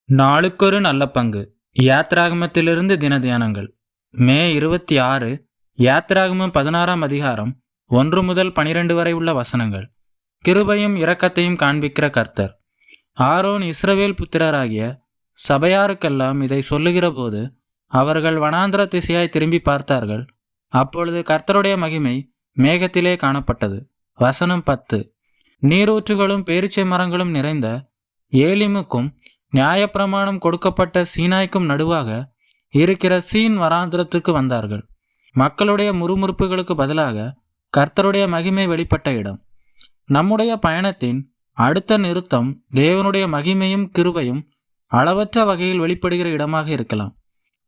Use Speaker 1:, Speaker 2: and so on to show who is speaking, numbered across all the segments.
Speaker 1: நாளுக்கொரு நல்ல பங்கு. யாத்ராகமத்திலிருந்து தின தியானங்கள். மே 26. யாத்ராகமம் 16ஆம் அதிகாரம் 1 முதல் 12 வரை உள்ள வசனங்கள். கிருபையும் இரக்கத்தையும் காண்பிக்கிற கர்த்தர். ஆரோன் இஸ்ரவேல் புத்திரராகிய சபையாருக்கெல்லாம் இதை சொல்லுகிற போது அவர்கள் வனாந்திர திசையாய் திரும்பி பார்த்தார்கள். அப்பொழுது கர்த்தருடைய மகிமை மேகத்திலே காணப்பட்டது. வசனம் 10. நீரூற்றுகளும் பேரீச்சை மரங்களும் நிறைந்த ஏலிமுக்கும் நியாயப்பிரமாணம் கொடுக்கப்பட்ட சீனாய்க்கும் நடுவாக இருக்கிற சீன் வனாந்திரத்துக்கு வந்தார்கள். மக்களுடைய முறுமுறுப்புகளுக்கு பதிலாக கர்த்தருடைய மகிமை வெளிப்பட்ட இடம். நம்முடைய பயணத்தின் அடுத்த நிறுத்தம் தேவனுடைய மகிமையும் கிருபையும் அளவற்ற வகையில் வெளிப்படுகிற இடமாக இருக்கலாம்.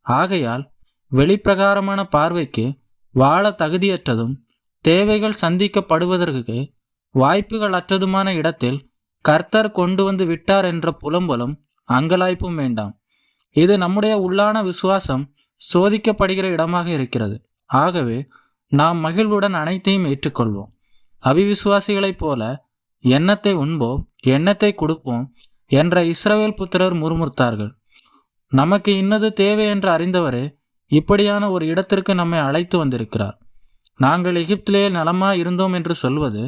Speaker 1: ஆகையால் வெளிப்பிரகாரமான பார்வைக்கு வாழ தகுதியற்றதும் தேவைகள் சந்திக்கப்படுவதற்கு வாய்ப்புகள் அற்றதுமான இடத்தில் கர்த்தர் கொண்டு வந்து விட்டார் என்ற புலம்பலும் அங்கலாய்ப்பும் வேண்டாம். இது நம்முடைய உள்ளான விசுவாசம் சோதிக்கப்படுகிற இடமாக இருக்கிறது. ஆகவே நாம் மகிழ்வுடன் அனைத்தையும் ஏற்றுக்கொள்வோம். அவிவிசுவாசிகளைப் போல எண்ணத்தை உண்போம், எண்ணத்தை கொடுப்போம் என்ற இஸ்ரவேல் புத்திரர் முறுமுறுத்தார்கள். நமக்கு இன்னது தேவை என்று அறிந்தவரே இப்படியான ஒரு இடத்திற்கு நம்மை அழைத்து வந்திருக்கிறார். நாங்கள் எகிப்திலே நலமாய் இருந்தோம் என்று சொல்வது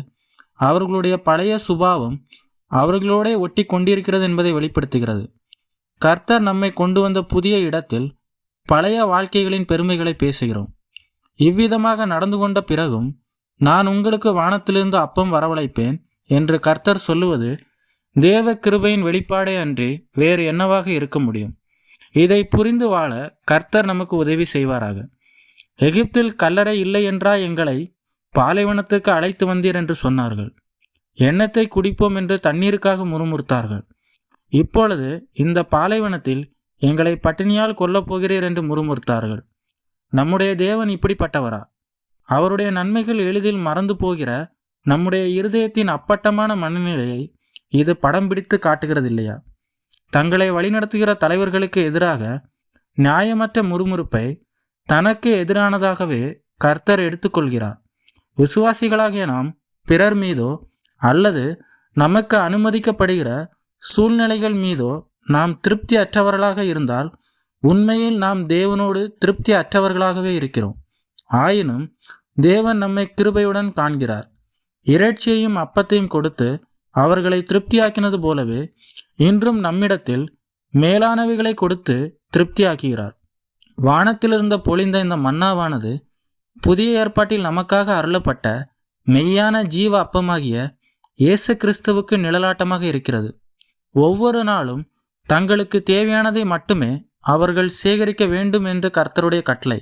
Speaker 1: அவர்களுடைய பழைய சுபாவம் அவர்களோட ஒட்டி கொண்டிருக்கிறது என்பதை வெளிப்படுத்துகிறது. கர்த்தர் நம்மை கொண்டு வந்த புதிய இடத்தில் பழைய வாழ்க்கைகளின் பெருமைகளை பேசுகிறோம். இவ்விதமாக நடந்து கொண்ட பிறகும் நான் உங்களுக்கு வானத்திலிருந்து அப்பம் வரவழைப்பேன் என்று கர்த்தர் சொல்லுவது தேவ கிருபையின் வெளிப்பாடே அன்றி வேறு என்னவாக இருக்க முடியும்? இதை புரிந்து வாழ கர்த்தர் நமக்கு உதவி செய்வாராக. எகிப்தில் கல்லறை இல்லை என்றா எங்களை பாலைவனத்திற்கு அழைத்து வந்தீர் என்று சொன்னார்கள். எண்ணத்தை குடிப்போம் என்று தண்ணீருக்காக முறுமுறுத்தார்கள். இப்பொழுது இந்த பாலைவனத்தில் எங்களை பட்டினியால் கொல்லப் போகிறீர் என்று முறுமுறுத்தார்கள். நம்முடைய தேவன் இப்படிப்பட்டவரா? அவருடைய நன்மைகள் எளிதில் மறந்து போகிற நம்முடைய இருதயத்தின் அப்பட்டமான மனநிலையை இது படம் பிடித்து காட்டுகிறதில்லையா? தங்களை வழிநடத்துகிற தலைவர்களுக்கு எதிராக நியாயமற்ற முறுமுறுப்பை தனக்கு எதிரானதாகவே கர்த்தர் எடுத்துக்கொள்கிறார். விசுவாசிகளாகிய நாம் பிறர் மீதோ அல்லது நமக்கு அனுமதிக்கப்படுகிற சூழ்நிலைகள் மீதோ நாம் திருப்தி அற்றவர்களாக இருந்தால் உண்மையில் நாம் தேவனோடு திருப்தி அற்றவர்களாகவே இருக்கிறோம். ஆயினும் தேவன் நம்மை கிருபையுடன் காண்கிறார். இறைச்சியையும் அப்பத்தையும் கொடுத்து அவர்களை திருப்தியாக்கினது போலவே இன்றும் நம்மிடத்தில் மேலானவைகளை கொடுத்து திருப்தியாக்குகிறார். வானத்திலிருந்த பொழிந்த இந்த மன்னாவானது புதிய ஏற்பாட்டில் நமக்காக அருளப்பட்ட மெய்யான ஜீவ அப்பமாகிய இயேசு கிறிஸ்துவுக்கு நிழலாட்டமாக இருக்கிறது. ஒவ்வொரு நாளும் தங்களுக்கு தேவையானதை மட்டுமே அவர்கள் சேகரிக்க வேண்டும் என்று கர்த்தருடைய கட்டளை.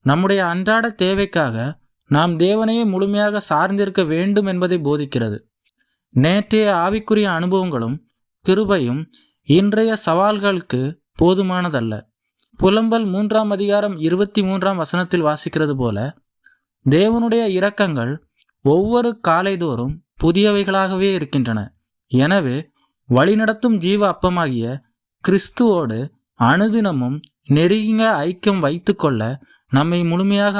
Speaker 1: நம்முடைய அன்றாட தேவைக்காக நாம் தேவனையே முழுமையாக சார்ந்திருக்க வேண்டும் என்பதை போதிக்கிறது. நேற்றைய ஆவிக்குரிய அனுபவங்களும் கிருபையும் இன்றைய சவால்களுக்கு போதுமானதல்ல. புலம்பல் 3ஆம் அதிகாரம் 23ஆம் வசனத்தில் வாசிக்கிறது போல தேவனுடைய இரக்கங்கள் ஒவ்வொரு காலைதோறும் புதியவைகளாகவே இருக்கின்றன. எனவே வழிநடத்தும் ஜீவ அப்பமாகிய கிறிஸ்துவோடு அனுதினமும் நெருங்கிய ஐக்கியம் வைத்து கொள்ள நம்மை முழுமையாக